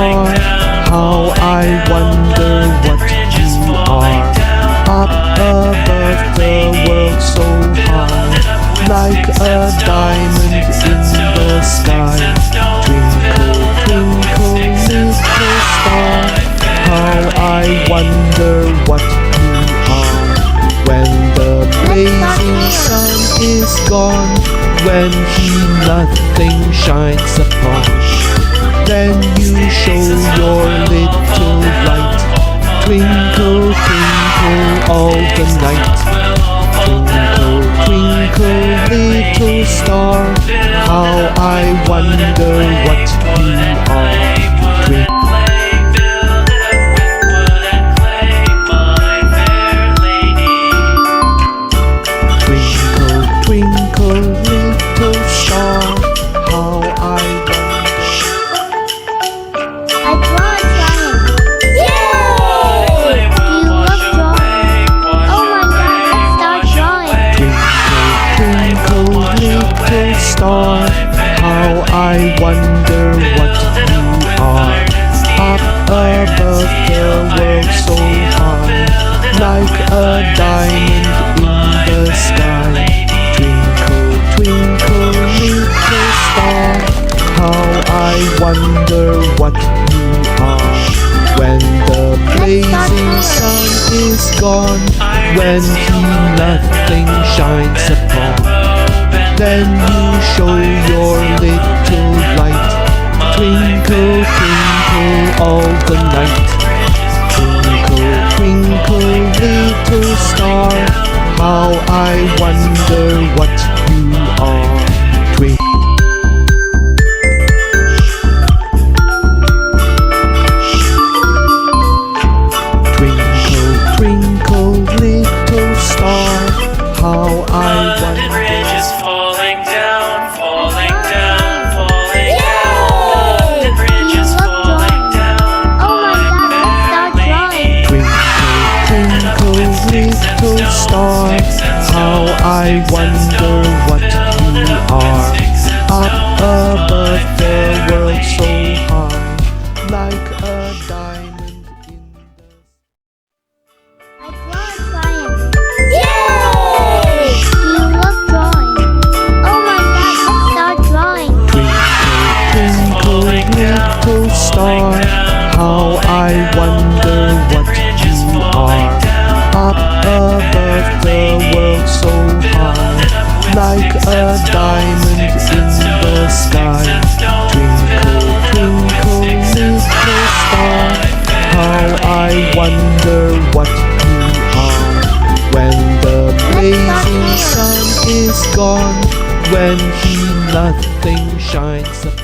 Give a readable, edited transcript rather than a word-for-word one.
star, how I wonder what you are. Up above the world so high, like a diamond in the sky. Twinkle, twinkle, little star, how I wonder what you are. When the blazing sun is gone, when he nothing shines upon, then you show your little light. Twinkle, twinkle all the night. Twinkle, twinkle little star, how I wonder what you are. Twinkle, twinkle little star, how I wonder. I draw a triangle. Yay! Do you love drawing? Oh my God, let's start drawing. Twinkle, twinkle little star, how I wonder what you are. Up above the world so high, like a diamond in the sky. Twinkle, twinkle little star, how I wonder what you are. When the blazing sun is gone, when he nothing shines upon, then you show your little light. Twinkle, twinkle all the night. Twinkle, twinkle little star, how I wonder what you are. Twinkle. Twinkle, twinkle little star, how I wonder. Bridges falling down, falling down, falling down. Yay! Do you love drawing? Oh my God, let's start drawing. Twinkle, twinkle little star, how I wonder what you are. Up above the world so high, like a diamond in the I draw a triangle. Yay! Do you love drawing? Oh my God, let's start drawing. Twinkle, little star, how I wonder what you are. Up above the world so high, like a diamond in the sky. Twinkle, twinkle little star, how I wonder what you are. When the blazing sun is gone, when he nothing shines upon.